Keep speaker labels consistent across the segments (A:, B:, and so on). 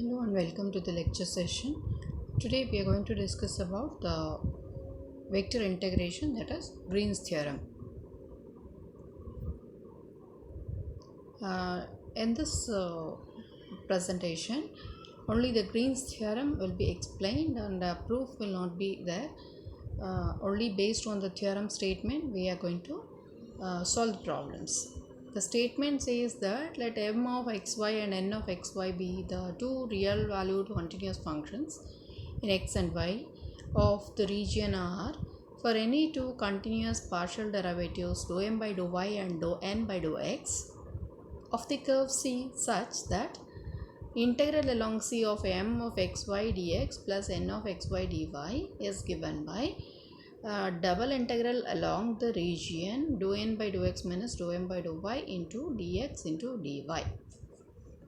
A: Hello and welcome to the lecture session. Today we are going to discuss about the vector integration, that is Green's theorem. In this presentation, only the Green's theorem will be explained and proof will not be there. Only based on the theorem statement we are going to solve the problems. The statement says that let m of xy and n of xy be the two real valued continuous functions in x and y of the region R for any two continuous partial derivatives dou m by dou y and dou n by dou x of the curve C such that integral along C of m of xy dx plus n of xy dy is given by double integral along the region dou n by dou x minus dou m by dou y into dx into dy.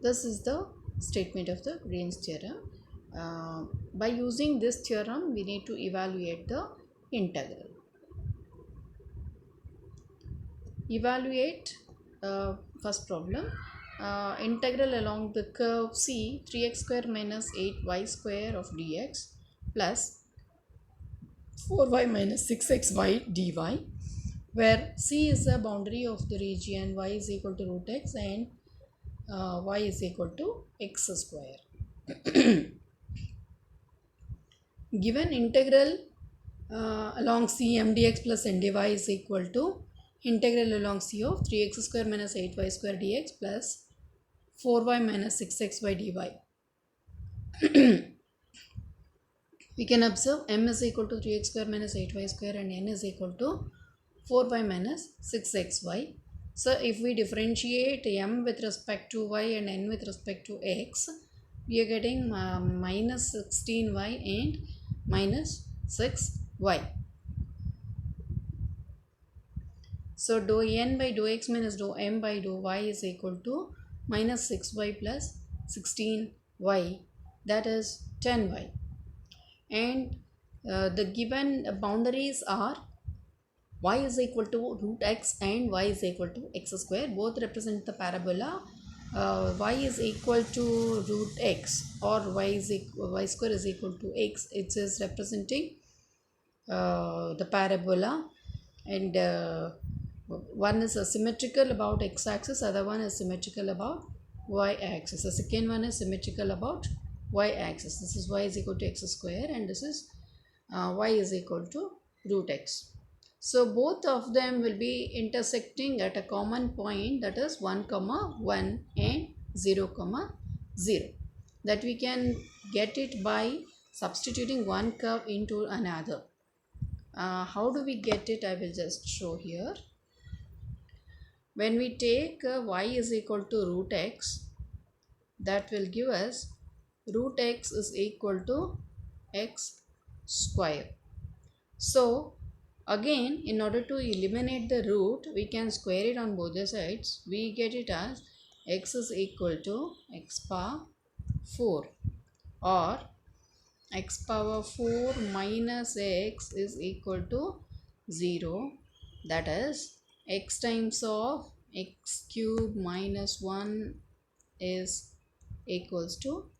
A: This is the statement of the Green's theorem. By using this theorem, we need to evaluate the integral. Evaluate first problem. Integral along the curve C 3x square minus 8y square of dx plus 4y minus 6xy dy, where C is the boundary of the region y is equal to root x and y is equal to x square. Given integral along C m dx plus n dy is equal to integral along C of 3x square minus 8y square dx plus 4y minus 6xy dy. We can observe m is equal to 3x square minus 8y square and n is equal to 4y minus 6xy. So if we differentiate m with respect to y and n with respect to x, we are getting minus 16y and minus 6y. So dou n by dou x minus dou m by dou y is equal to minus 6y plus 16y, that is 10y. And the given boundaries are y is equal to root x and y is equal to x square. Both represent the parabola. Y is equal to root x or y square is equal to x. It is representing the parabola, and one is symmetrical about x axis, other one is symmetrical about y axis. The second one is symmetrical about y axis. This is y is equal to x square and this is y is equal to root x. So both of them will be intersecting at a common point, that is 1 comma 1 and 0 comma 0. That we can get it by substituting one curve into another. How do we get it? I will just show here. When we take y is equal to root x, that will give us root x is equal to x square. So again, in order to eliminate the root, we can square it on both the sides. We get it as x is equal to x power 4 or x power 4 minus x is equal to 0, that is x times of x cube minus 1 is equals to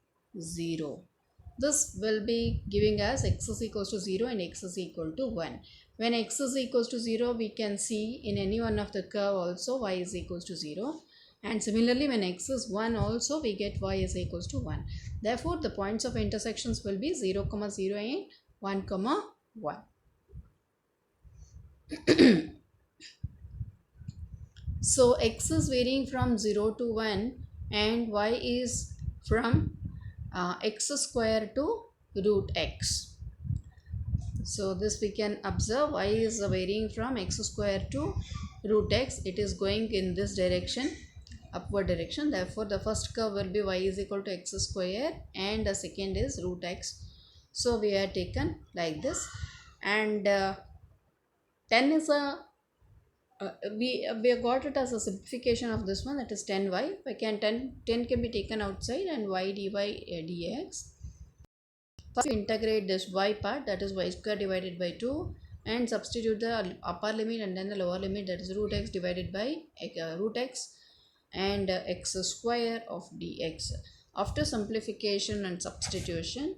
A: 0. This will be giving us x is equals to 0 and x is equal to 1. When x is equals to 0, we can see in any one of the curve also y is equals to 0. And similarly, when x is 1 also, we get y is equals to 1. Therefore, the points of intersections will be 0, 0 and 1, 1. So, x is varying from 0 to 1 and y is from x square to root x. So this we can observe, y is varying from x square to root x. It is going in this direction, upward direction. Therefore the first curve will be y is equal to x square and the second is root x. So we are taken like this, and 10 is a we have got it as a simplification of this one, that is 10y. I can 10 can be taken outside and y dy dx. First we integrate this y part, that is y square divided by 2, and substitute the upper limit and then the lower limit, that is root x divided by root x and x square of dx. After simplification and substitution,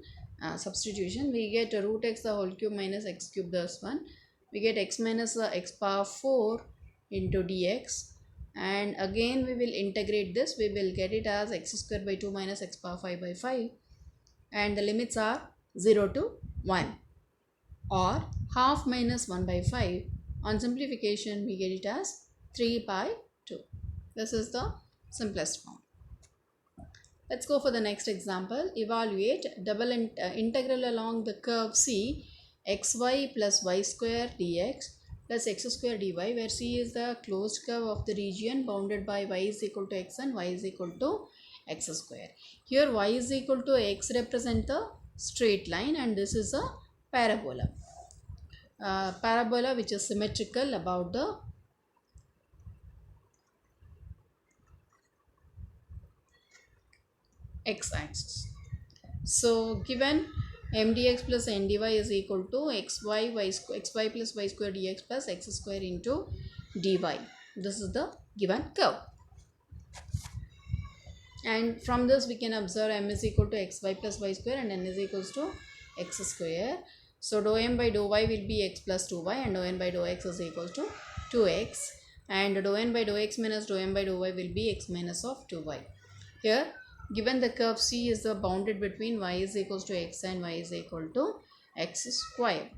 A: we get root x the whole cube minus x cube plus 1. We get x minus x power 4 into dx, and again we will integrate this. We will get it as x square by 2 minus x power 5 by 5, and the limits are 0 to 1, or half minus 1 by 5. On simplification, we get it as 3 by 2. This is the simplest form. Let's go for the next example. Evaluate integral along the curve C, xy plus y square dx plus x square dy, where C is the closed curve of the region bounded by y is equal to x and y is equal to x square. Here y is equal to x represent the straight line, and this is a parabola. Parabola which is symmetrical about the x-axis. So given mdx plus ndy is equal to xy plus y square dx plus x square into dy. This is the given curve. And from this we can observe m is equal to xy plus y square and n is equals to x square. So dou m by dou y will be x plus 2y, and dou n by dou x is equals to 2x, and dou n by dou x minus dou m by dou y will be x minus of 2y. Here given the curve C is the bounded between y is equals to x and y is equal to x square.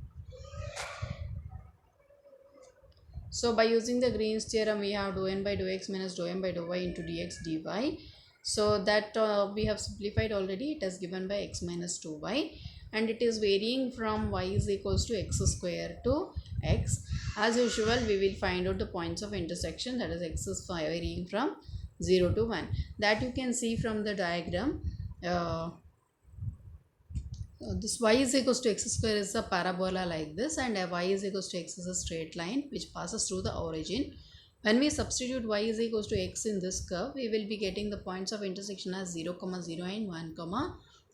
A: So by using the Green's theorem, we have dou n by dou x minus dou m by dou y into dx dy. So that we have simplified already. It is given by x minus 2y, and it is varying from y is equals to x square to x. As usual, we will find out the points of intersection, that is x is varying from 0 to 1. That you can see from the diagram. This y is equals to x square is a parabola like this, and y is equals to x is a straight line which passes through the origin. When we substitute y is equals to x in this curve, we will be getting the points of intersection as 0, 0 and 1,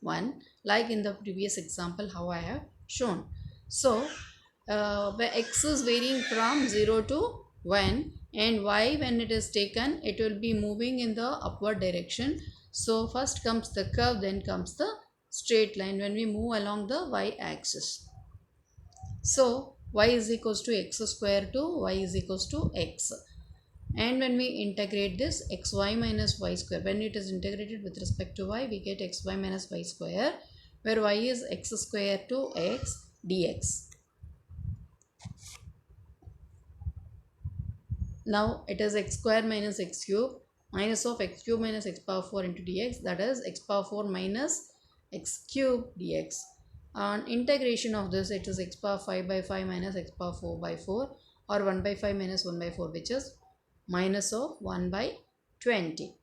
A: 1, like in the previous example how I have shown. So where x is varying from 0 to 1, and y when it is taken, it will be moving in the upward direction. So first comes the curve, then comes the straight line when we move along the y axis. So y is equals to x square to y is equals to x, and when we integrate this xy minus y square, when it is integrated with respect to y, we get xy minus y square, where y is x square to x dx. Now it is x square minus x cube minus of x cube minus x power 4 into dx, that is x power 4 minus x cube dx. On integration of this, it is x power 5 by 5 minus x power 4 by 4, or 1 by 5 minus 1 by 4, which is minus of 1 by 20.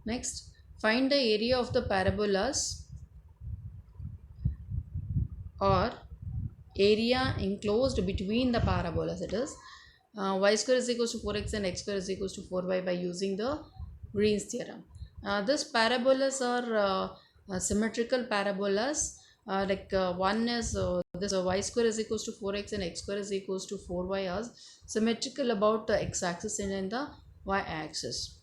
A: Next, find the area of the parabolas or area enclosed between the parabolas. It is y square is equals to 4x and x square is equals to 4y by using the Green's theorem. These parabolas are symmetrical parabolas. One is this y square is equals to 4x and x square is equals to 4y are symmetrical about the x-axis and in the y-axis.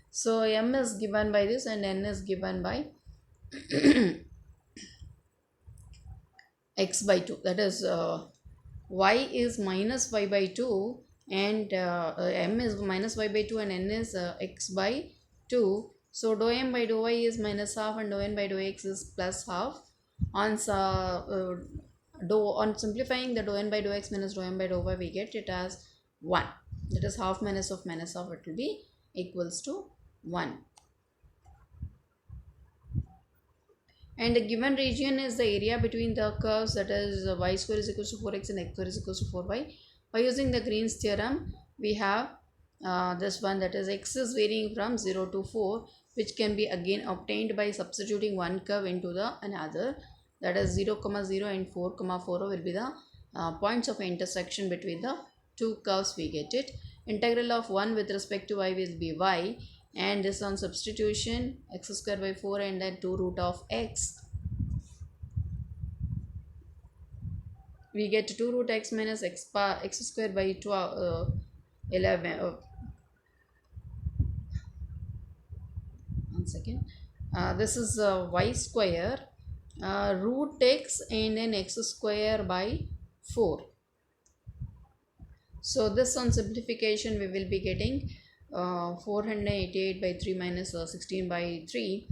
A: So m is given by this and n is given by x by 2, that is y is minus y by 2 and m is minus y by 2 and n is x by 2. So dou m by dou y is minus half and dou n by dou x is plus half. On simplifying the dou n by dou x minus dou m by dou y, we get it as 1. That is half minus half, it will be equals to 1. And the given region is the area between the curves, that is y square is equals to 4x and x square is equals to 4y. By using the Green's theorem, we have this one, that is x is varying from 0 to 4, which can be again obtained by substituting one curve into the another, that is 0, 0 and 4, 4 will be the points of intersection between the two curves. We get it. Integral of 1 with respect to y will be y, and this on substitution x square by 4 and then 2 root of x, we get 2 root x minus x square by 12, 11 one second. This is y square root x and then x square by 4. So this on simplification we will be getting 488 by 3 minus 16 by 3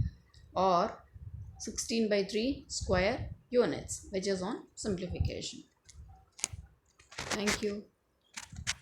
A: or 16 by 3 square units, which is on simplification. Thank you.